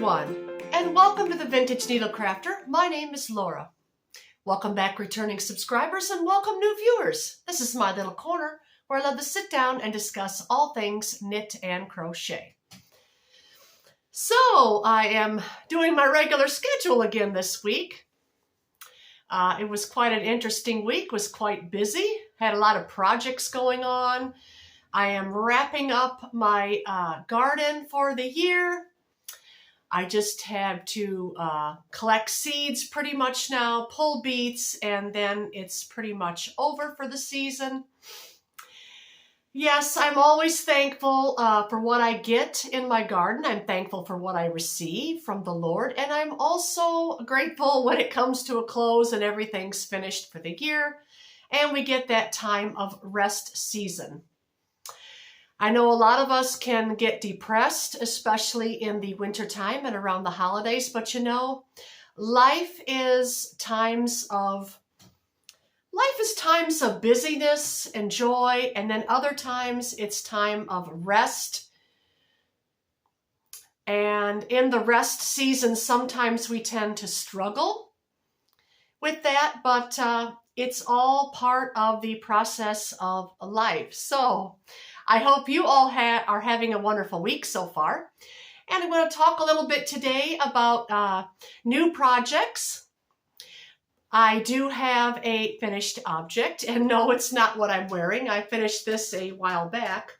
everyone, and welcome to the Vintage Needle Crafter. My name is Laura. Welcome back returning subscribers and welcome new viewers. This is my little corner where I love to sit down and discuss all things knit and crochet. So I am doing my regular schedule again this week. It was quite an interesting week, was quite busy, had a lot of projects going on. I am wrapping up my garden for the year. I just have to collect seeds pretty much now, pull beets, and then it's pretty much over for the season. Yes, I'm always thankful for what I get in my garden. I'm thankful for what I receive from the Lord, and I'm also grateful when it comes to a close and everything's finished for the year, and we get that time of rest season. I know a lot of us can get depressed, especially in the wintertime and around the holidays, but you know, life is times of busyness and joy, and then other times it's time of rest. And in the rest season, sometimes we tend to struggle with that, but it's all part of the process of life. So I hope you all are having a wonderful week so far. And I'm going to talk a little bit today about new projects. I do have a finished object, and no, it's not what I'm wearing. I finished this a while back.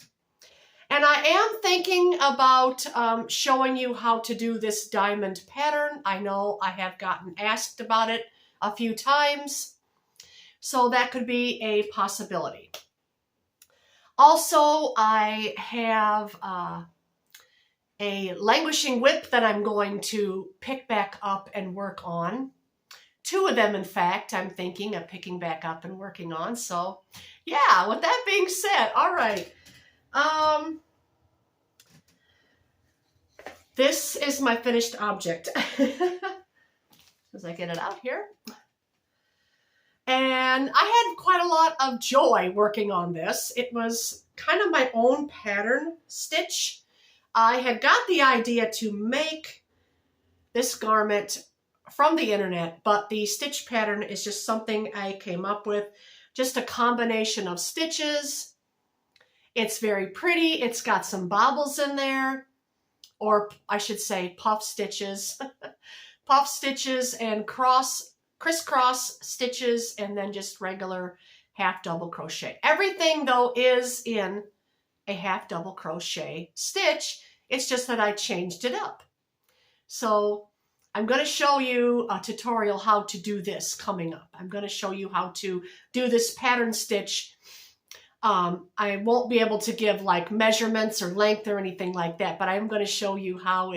And I am thinking about showing you how to do this diamond pattern. I know I have gotten asked about it a few times, so that could be a possibility. Also, I have a languishing whip that I'm going to pick back up and work on. Two of them, in fact, I'm thinking of picking back up and working on. So, yeah, with that being said, all right. This is my finished object. As I get it out here. And I had quite a lot of joy working on this. It was kind of my own pattern stitch. I had got the idea to make this garment from the internet, but the stitch pattern is just something I came up with, just a combination of stitches. It's very pretty. It's got some bobbles in there, or I should say puff stitches. Puff stitches and crisscross stitches, and then just regular half double crochet. Everything though is in a half double crochet stitch. It's just that I changed it up. So I'm going to show you a tutorial how to do this coming up. I'm going to show you how to do this pattern stitch. I won't be able to give like measurements or length or anything like that, but I'm going to show you how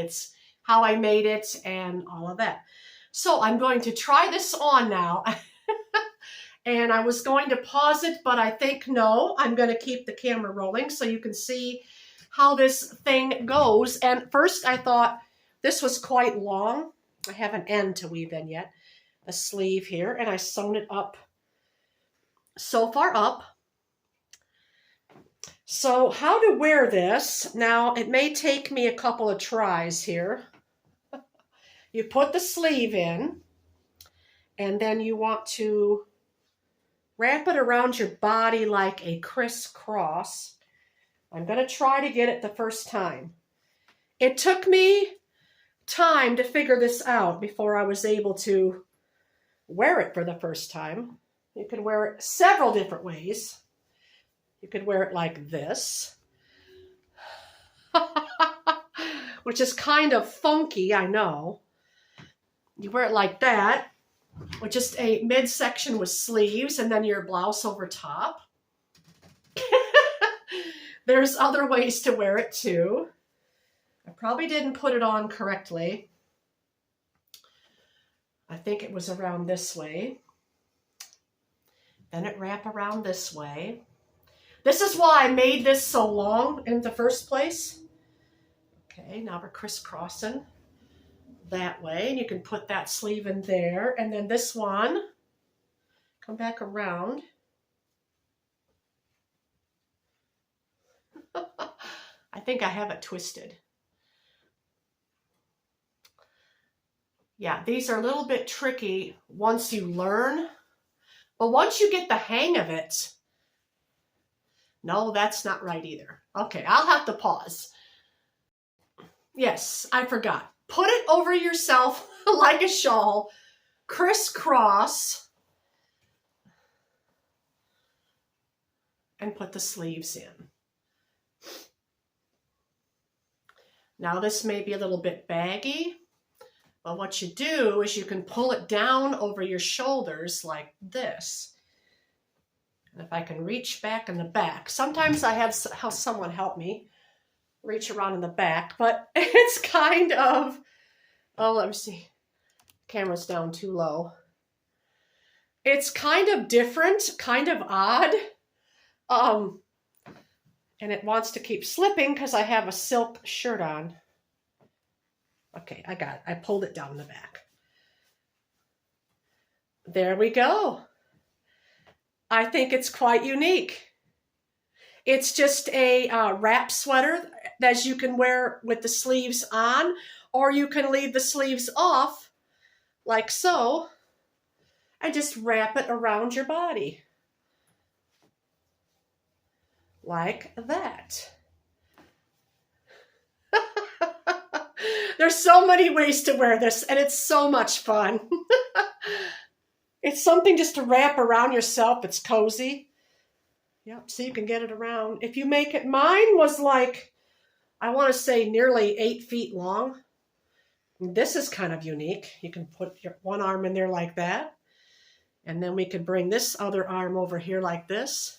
I made it and all of that. So I'm going to try this on now. And I was going to pause it, but I think no, I'm going to keep the camera rolling so you can see how this thing goes. And first I thought this was quite long. I have an end to weave in yet, a sleeve here, and I sewn it up so far up. So how to wear this? Now, it may take me a couple of tries here. You put the sleeve in, and then you want to wrap it around your body like a crisscross. I'm going to try to get it the first time. It took me time to figure this out before I was able to wear it for the first time. You can wear it several different ways. You could wear it like this, which is kind of funky, I know. You wear it like that, with just a midsection with sleeves and then your blouse over top. There's other ways to wear it too. I probably didn't put it on correctly. I think it was around this way. Then it wrap around this way. This is why I made this so long in the first place. Okay, now we're crisscrossing that way, and you can put that sleeve in there, and then this one, come back around. I think I have it twisted. Yeah, these are a little bit tricky once you learn, but once you get the hang of it, no, that's not right either. Okay, I'll have to pause. Yes, I forgot. Put it over yourself like a shawl, crisscross, and put the sleeves in. Now this may be a little bit baggy, but what you do is you can pull it down over your shoulders like this. And if I can reach back in the back, sometimes I have someone help me reach around in the back, but it's kind of, oh, let me see. Camera's down too low. It's kind of different, kind of odd. And it wants to keep slipping because I have a silk shirt on. Okay, I got it. I pulled it down in the back. There we go. I think it's quite unique. It's just a wrap sweater that you can wear with the sleeves on, or you can leave the sleeves off like so and just wrap it around your body like that. There's so many ways to wear this, and it's so much fun. It's something just to wrap around yourself. It's cozy. Yep, so you can get it around. If you make it, mine was like, I want to say nearly 8 feet long. This is kind of unique. You can put your one arm in there like that. And then we could bring this other arm over here like this.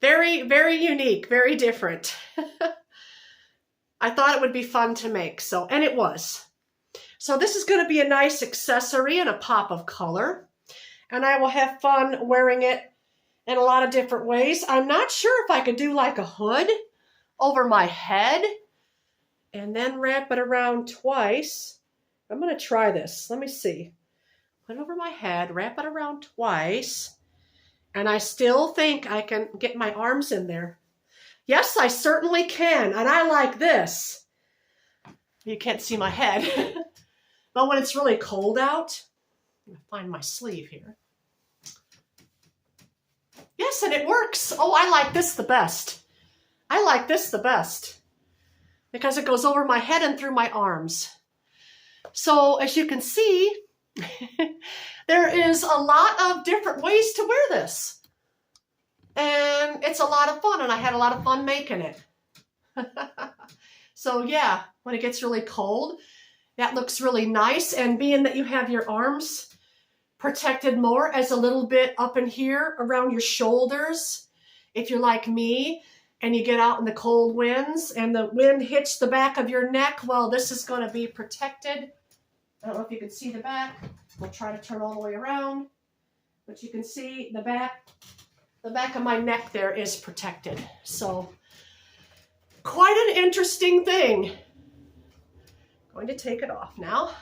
Very, very unique, very different. I thought it would be fun to make, and it was. So this is going to be a nice accessory and a pop of color. And I will have fun wearing it in a lot of different ways. I'm not sure if I could do like a hood over my head and then wrap it around twice. I'm going to try this. Let me see. Put it over my head, wrap it around twice. And I still think I can get my arms in there. Yes, I certainly can. And I like this. You can't see my head. But when it's really cold out, I'm going to find my sleeve here. Yes, and it works. Oh, I like this the best. I like this the best because it goes over my head and through my arms. So as you can see, there is a lot of different ways to wear this. And it's a lot of fun, and I had a lot of fun making it. So yeah, when it gets really cold, that looks really nice. And being that you have your arms protected more as a little bit up in here around your shoulders, if you're like me and you get out in the cold winds and the wind hits the back of your neck, well, this is going to be protected. I don't know if you can see the back. We'll try to turn all the way around, but you can see the back of my neck there is protected. So quite an interesting thing. Going to take it off now.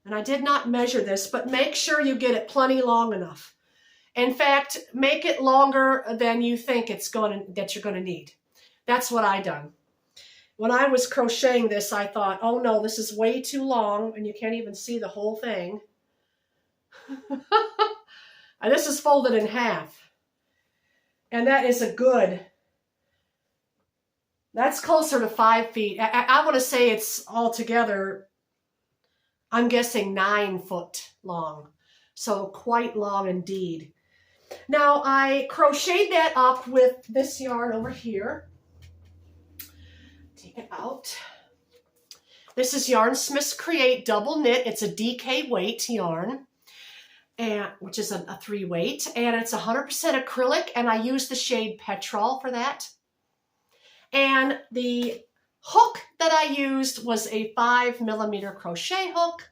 And I did not measure this, but make sure you get it plenty long enough. In fact, make it longer than you think that you're going to need. That's what I done. When I was crocheting this, I thought, oh no, this is way too long, and you can't even see the whole thing. And this is folded in half. And that is that's closer to 5 feet. I want to say it's altogether, I'm guessing 9 foot long. So quite long indeed. Now I crocheted that up with this yarn over here. Take it out. This is Yarn Smiths Create Double Knit. It's a DK weight yarn, which is a 3 weight, and it's 100% acrylic, and I use the shade Petrol for that. And the hook that I used was a 5mm crochet hook.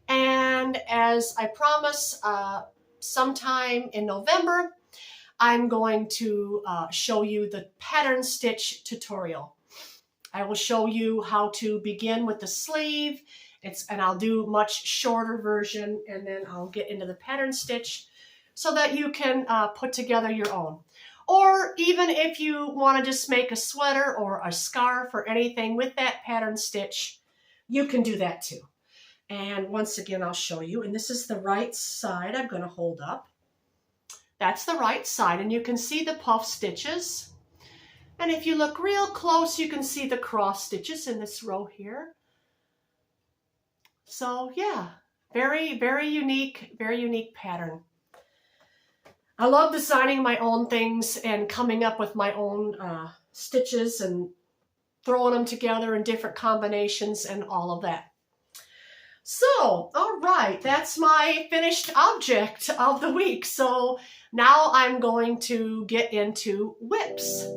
And as I promise, sometime in November, I'm going to show you the pattern stitch tutorial. I will show you how to begin with the sleeve, and I'll do a much shorter version, and then I'll get into the pattern stitch so that you can put together your own. Or even if you want to just make a sweater or a scarf or anything with that pattern stitch, you can do that too. And once again, I'll show you. And this is the right side I'm going to hold up. That's the right side, and you can see the puff stitches. And if you look real close, you can see the cross stitches in this row here. So yeah, very, very unique pattern. I love designing my own things and coming up with my own stitches and throwing them together in different combinations and all of that. So, all right, that's my finished object of the week. So now I'm going to get into whips.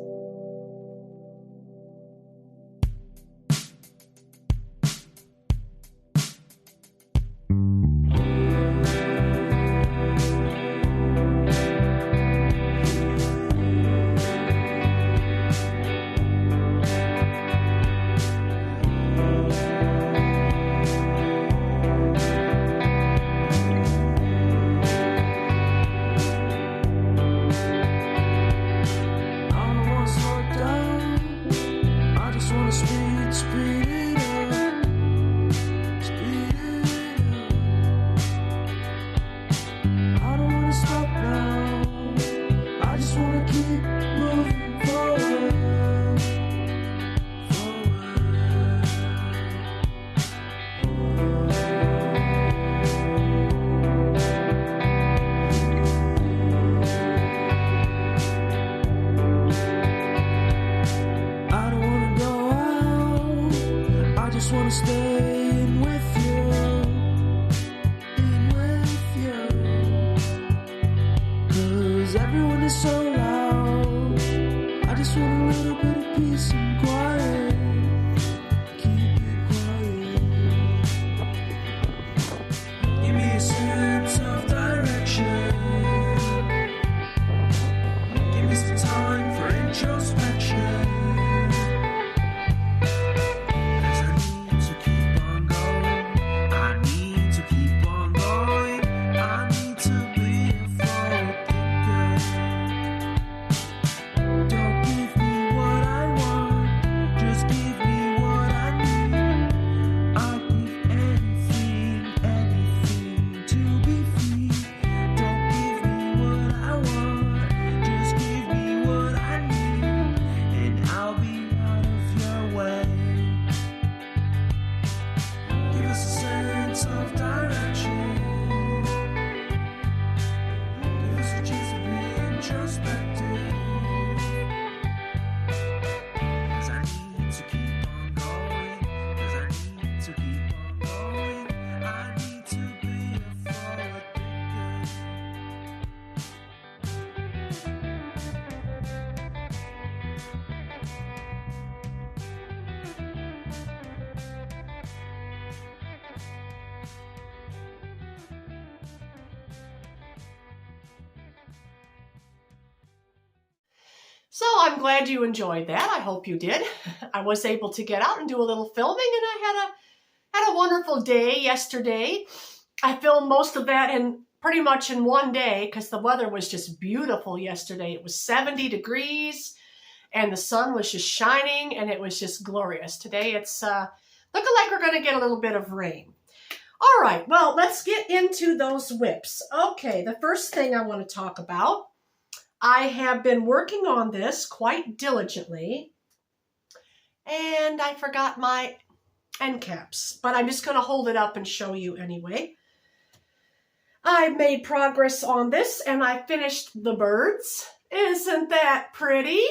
Everyone is so loud. I just want a little bit of peace and quiet. Keep it quiet. Give me a sense of direction. Give me some time for introspection. 'Cause I need to keep on going. I need to keep on going. I need to be a forward thinker. Don't give me what I want, just give me what I need. I'll give anything, anything to be free. Don't give me what I want, just give me what I need, and I'll be out of your way. Give us a sense of direction. Give us a chance to be introspective. 'Cause I need to keep on going. 'Cause I need to keep on going. I need to be a forward thinker. So I'm glad you enjoyed that. I hope you did. I was able to get out and do a little filming, and I had a wonderful day yesterday. I filmed most of that in pretty much in one day because the weather was just beautiful yesterday. It was 70 degrees and the sun was just shining and it was just glorious. Today it's looking like we're going to get a little bit of rain. All right, well, let's get into those whips. Okay, the first thing I want to talk about, I have been working on this quite diligently, and I forgot my end caps, but I'm just going to hold it up and show you anyway. I made progress on this, and I finished the birds. Isn't that pretty?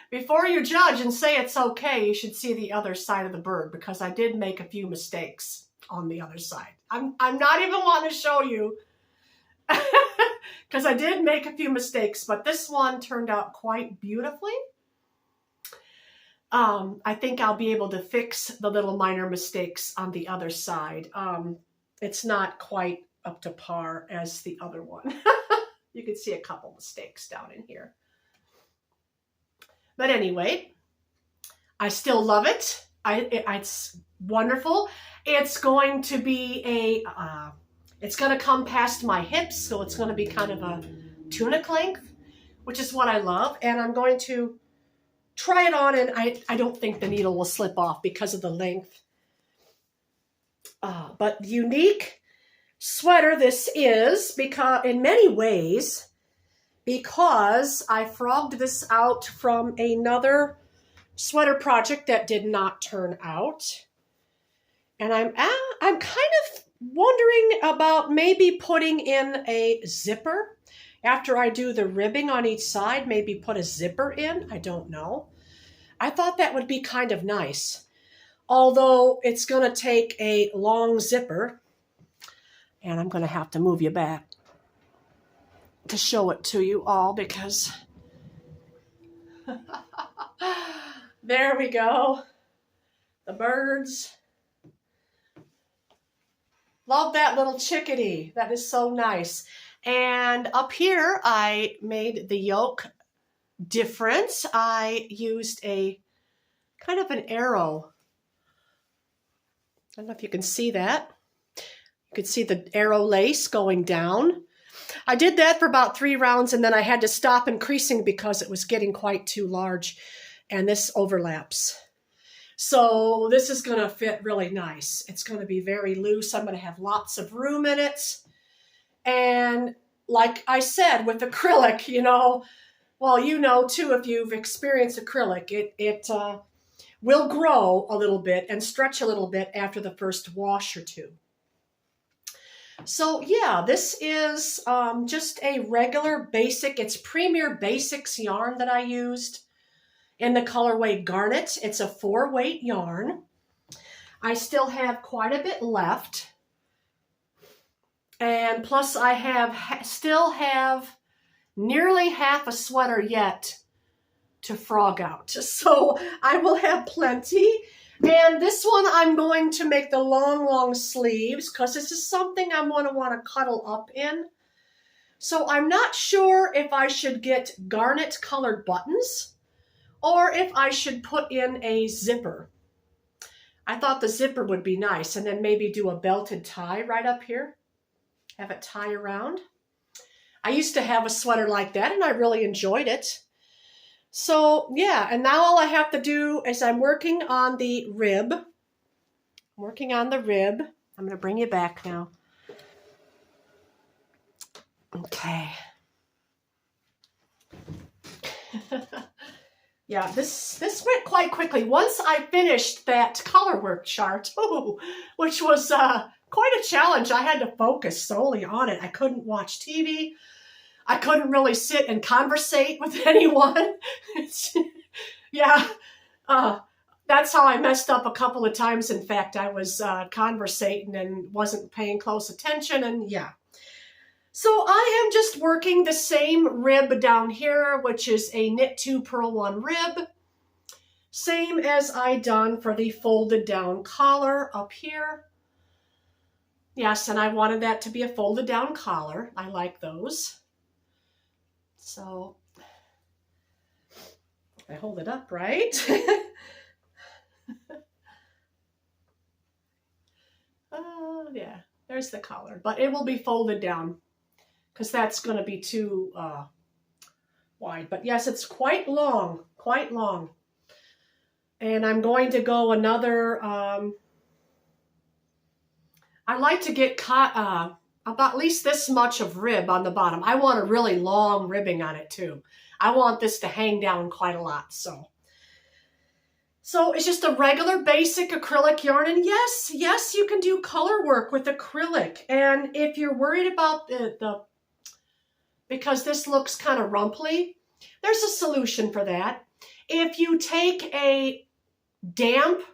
Before you judge and say it's okay, you should see the other side of the bird, because I did make a few mistakes on the other side. I'm not even wanting to show you because I did make a few mistakes, but this one turned out quite beautifully. I think I'll be able to fix the little minor mistakes on the other side. It's not quite up to par as the other one. You can see a couple mistakes down in here. But anyway, I still love it. It's wonderful. It's going to be it's going to come past my hips, so it's going to be kind of a tunic length. which is what I love. And I'm going to try it on, and I don't think the needle will slip off because of the length. But unique sweater this is, because in many ways, because I frogged this out from another sweater project that did not turn out. And I'm kind of wondering about maybe putting in a zipper after I do the ribbing on each side, maybe put a zipper in. I don't know. I thought that would be kind of nice. Although it's going to take a long zipper, and I'm going to have to move you back to show it to you all, because there we go. The birds. Love that little chickadee. That is so nice. And up here, I made the yoke different. I used a kind of an arrow. I don't know if you can see that. You can see the arrow lace going down. I did that for about 3 rounds, and then I had to stop increasing because it was getting quite too large, and this overlaps. So this is going to fit really nice. It's going to be very loose. I'm going to have lots of room in it. And like I said, with acrylic, you know, well, you know too, if you've experienced acrylic, it will grow a little bit and stretch a little bit after the first wash or two. So yeah, this is just a regular basic, it's Premier Basics yarn that I used in the colorway Garnet. It's a 4-weight yarn. I still have quite a bit left. And plus I still have nearly half a sweater yet to frog out. So I will have plenty. And this one I'm going to make the long sleeves because this is something I'm going to want to cuddle up in. So I'm not sure if I should get garnet colored buttons or if I should put in a zipper. I thought the zipper would be nice, and then maybe do a belted tie right up here. Have it tie around. I used to have a sweater like that, and I really enjoyed it. So yeah, and now all I have to do is I'm working on the rib. I'm going to bring you back now. Okay. Yeah, this went quite quickly. Once I finished that color work chart, which was quite a challenge. I had to focus solely on it. I couldn't watch TV. I couldn't really sit and conversate with anyone. Yeah, that's how I messed up a couple of times. In fact, I was conversating and wasn't paying close attention, and yeah. So I am just working the same rib down here, which is a knit 2 purl 1 rib. Same as I done for the folded down collar up here. Yes, and I wanted that to be a folded down collar. I like those. So I hold it up right. Oh, yeah, there's the collar, but it will be folded down because that's going to be too wide. But yes, it's quite long, quite long. And I'm going to go another, I like to get about at least this much of rib on the bottom. I want a really long ribbing on it too. I want this to hang down quite a lot. So it's just a regular basic acrylic yarn. And yes, you can do color work with acrylic. And if you're worried about because this looks kind of rumply, there's a solution for that. If you take a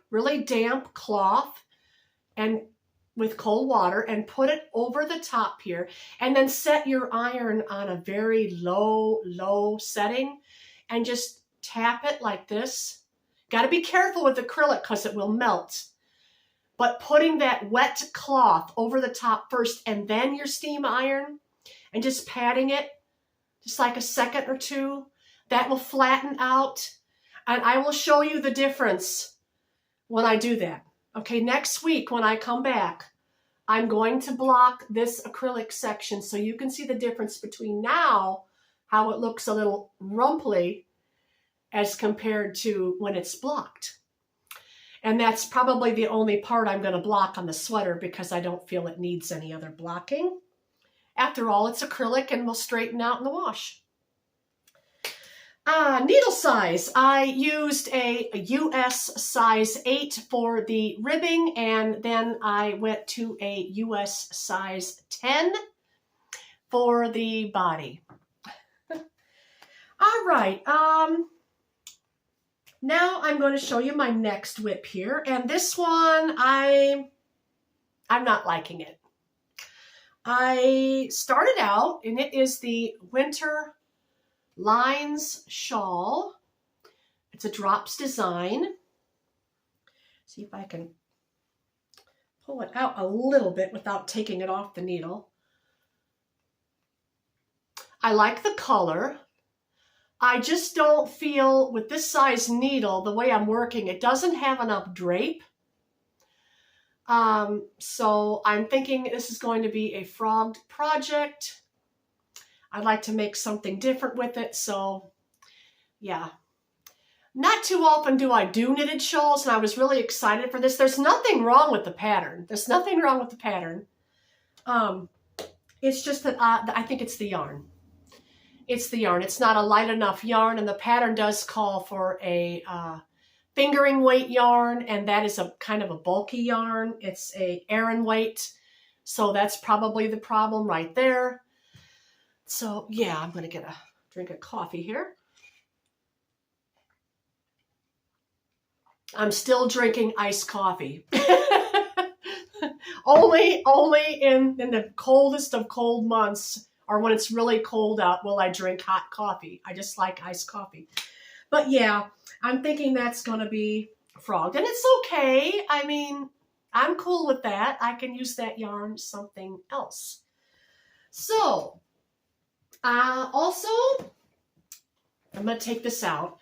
really damp cloth and with cold water and put it over the top here, and then set your iron on a very low setting and just tap it like this. Got to be careful with acrylic because it will melt. But putting that wet cloth over the top first and then your steam iron and just patting it just like a second or two, that will flatten out. And I will show you the difference when I do that. Okay, next week when I come back, I'm going to block this acrylic section so you can see the difference between now how it looks a little rumply as compared to when it's blocked. And that's probably the only part I'm going to block on the sweater because I don't feel it needs any other blocking. After all, it's acrylic and will straighten out in the wash. Needle size. I used a US size 8 for the ribbing, and then I went to a US size 10 for the body. All right. Now I'm going to show you my next whip here, and this one I'm not liking it. I started out, and it is the Winter Lines shawl. It's a drops design. See if I can pull it out a little bit without taking it off the needle. I like the color. I just don't feel with this size needle, the way I'm working, it doesn't have enough drape. So I'm thinking this is going to be a frogged project. I'd like to make something different with it, so yeah. Not too often do I do knitted shawls, and I was really excited for this. There's nothing wrong with the pattern. There's nothing wrong with the pattern. It's just that I think it's the yarn. It's the yarn. It's not a light enough yarn, and the pattern does call for a fingering weight yarn, and that is a kind of a bulky yarn. It's a Aran weight, so that's probably the problem right there. So yeah, I'm gonna get a drink of coffee here. I'm still drinking iced coffee. only in the coldest of cold months, or when it's really cold out, will I drink hot coffee. I just like iced coffee. But yeah, I'm thinking that's going to be frogged. And it's okay. I mean, I'm cool with that. I can use that yarn something else. So, also, I'm going to take this out.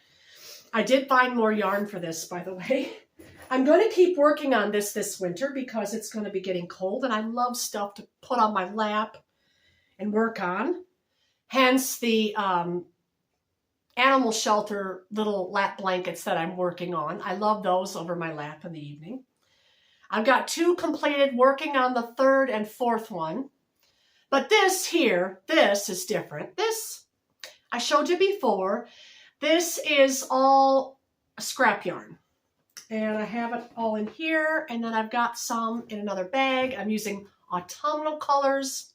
I did find more yarn for this, by the way. I'm going to keep working on this winter because it's going to be getting cold, and I love stuff to put on my lap and work on. Hence the animal shelter little lap blankets that I'm working on. I love those over my lap in the evening. I've got 2 completed, working on the 3rd and 4th one. But this here, this is different. This, I showed you before. This is all scrap yarn. And I have it all in here, and then I've got some in another bag. I'm using autumnal colors.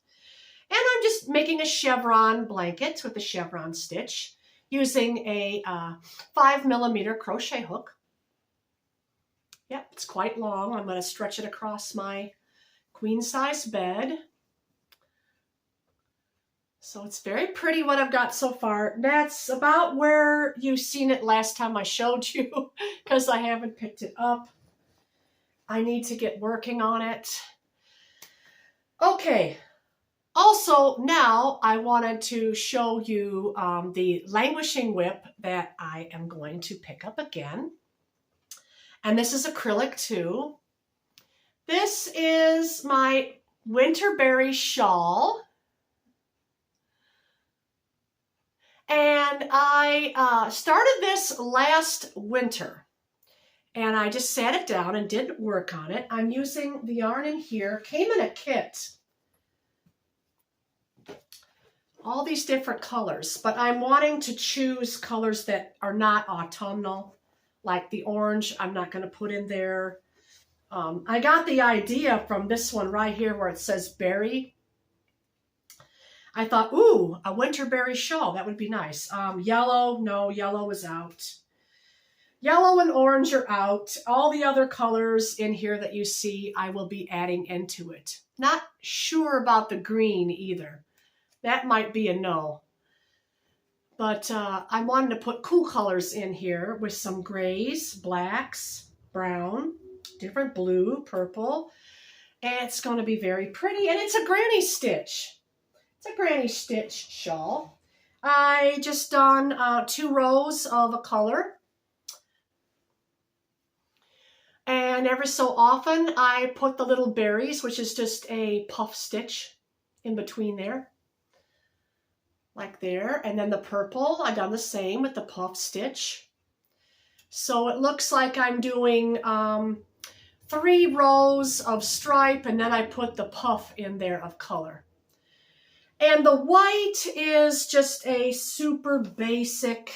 And I'm just making a chevron blanket with a chevron stitch using a 5mm crochet hook. Yep, it's quite long. I'm going to stretch it across my queen size bed. So it's very pretty what I've got so far. That's about where you've seen it last time I showed you because I haven't picked it up. I need to get working on it. Okay. Also, now I wanted to show you the Languishing Whip that I am going to pick up again. And this is acrylic too. This is my Winterberry shawl. And I started this last winter. And I just sat it down and did work on it. I'm using the yarn in here. Came in a kit. All these different colors, but I'm wanting to choose colors that are not autumnal, like the orange I'm not going to put in there. I got the idea from this one right here where it says berry. I thought, ooh, a Winterberry shawl, that would be nice. Yellow, no, yellow is out. Yellow and orange are out. All the other colors in here that you see, I will be adding into it. Not sure about the green either. That might be a no. But I wanted to put cool colors in here with some grays, blacks, brown, different blue, purple. And it's going to be very pretty. And it's a granny stitch. It's a granny stitch shawl. I just done 2 rows of a color. And every so often I put the little berries, which is just a puff stitch in between there. like there. And then the purple, I've done the same with the puff stitch. So it looks like I'm doing 3 rows of stripe, and then I put the puff in there of color. And the white is just a super basic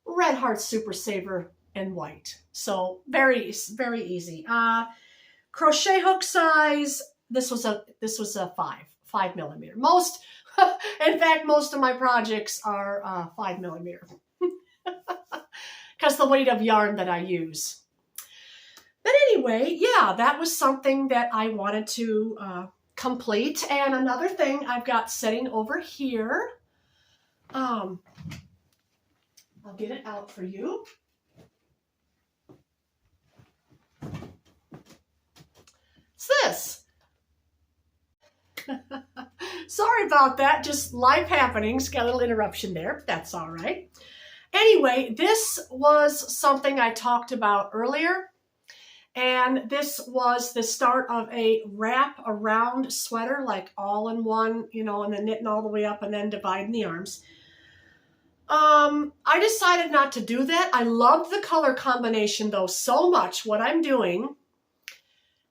Red Heart Super Saver in white. So very, very easy. Crochet hook size, this was a 5 millimeter. In fact, most of my projects are 5 millimeter because the weight of yarn that I use. But anyway, yeah, that was something that I wanted to complete. And another thing I've got sitting over here, I'll get it out for you. It's this. Sorry about that, just life happenings, got a little interruption there, but that's all right. Anyway, this was something I talked about earlier. And this was the start of a wrap around sweater, like all in one, you know, and then knitting all the way up and then dividing the arms. I decided not to do that. I love the color combination though so much. What I'm doing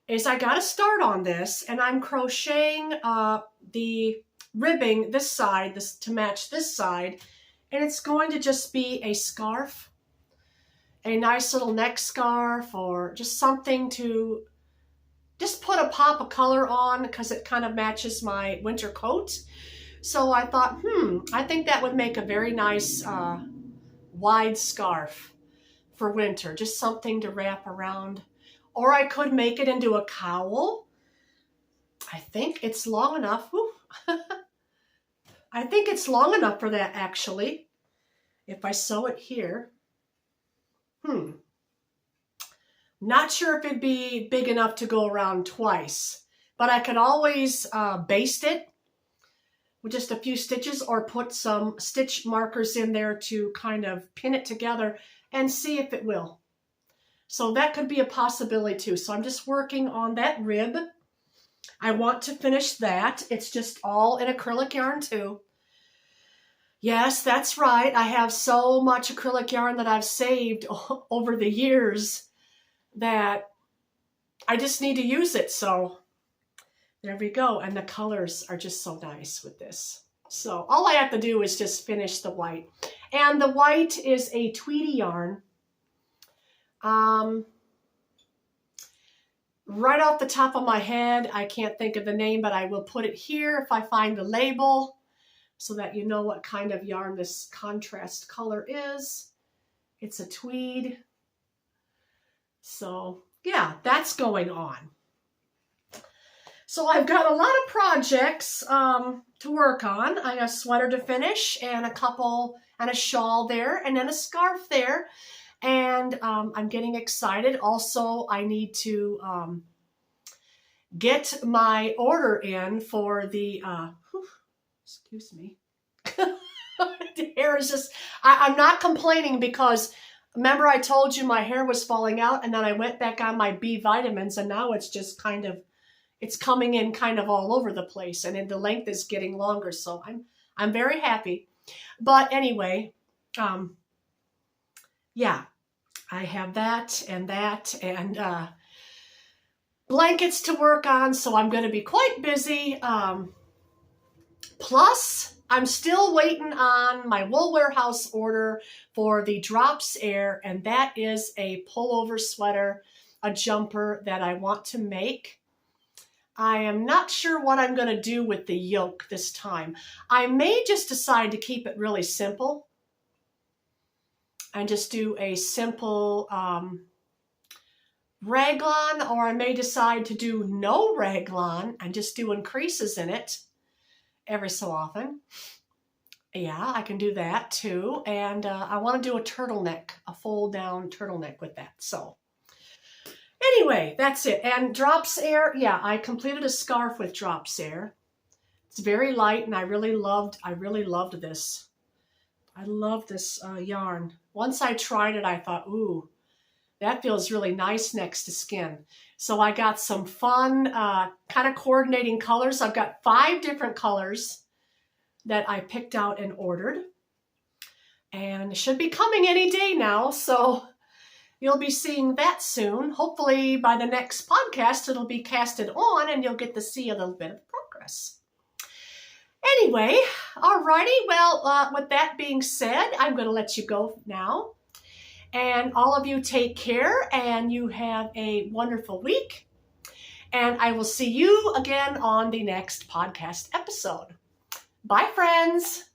is I got to start on this, and I'm crocheting the ribbing this side to match this side, and it's going to just be a scarf. A nice little neck scarf, or just something to just put a pop of color on because it kind of matches my winter coat. So I thought, I think that would make a very nice wide scarf for winter. Just something to wrap around. Or I could make it into a cowl. I think it's long enough. I think it's long enough for that, actually. If I sew it here. Not sure if it'd be big enough to go around twice, but I could always baste it with just a few stitches, or put some stitch markers in there to kind of pin it together and see if it will. So that could be a possibility too. So I'm just working on that rib. I want to finish that. It's just all in acrylic yarn too. Yes, that's right. I have so much acrylic yarn that I've saved over the years that I just need to use it. So there we go. And the colors are just so nice with this. So all I have to do is just finish the white. And the white is a Tweedy yarn. Right off the top of my head, I can't think of the name, but I will put it here if I find the label, so that you know what kind of yarn this contrast color is. It's a tweed. So yeah, that's going on. So I've got a lot of projects to work on. I got a sweater to finish, and a couple, and a shawl there, and then a scarf there. And I'm getting excited. Also, I need to get my order in for the, excuse me. The hair is just, I'm not complaining, because remember I told you my hair was falling out, and then I went back on my B vitamins, and now it's just kind of, it's coming in kind of all over the place, and then the length is getting longer. So I'm very happy. But anyway, yeah, I have that and blankets to work on, so I'm going to be quite busy. Plus, I'm still waiting on my Wool Warehouse order for the Drops Air, and that is a pullover sweater, a jumper that I want to make. I am not sure what I'm going to do with the yoke this time. I may just decide to keep it really simple and just do a simple raglan, or I may decide to do no raglan and just do increases in it every so often. Yeah, I can do that too. And I want to do a turtleneck, a fold down turtleneck with that. So anyway, that's it. And Drops Air, yeah, I completed a scarf with Drops Air. It's very light, and I really loved this. I love this yarn. Once I tried it, I thought, ooh, that feels really nice next to skin. So I got some fun kind of coordinating colors. I've got 5 different colors. that I picked out and ordered. And it should be coming any day now, so you'll be seeing that soon. Hopefully by the next podcast, it'll be casted on and you'll get to see a little bit of progress. Anyway, alrighty, well, with that being said, I'm going to let you go now. And all of you take care and you have a wonderful week. And I will see you again on the next podcast episode. Bye, friends.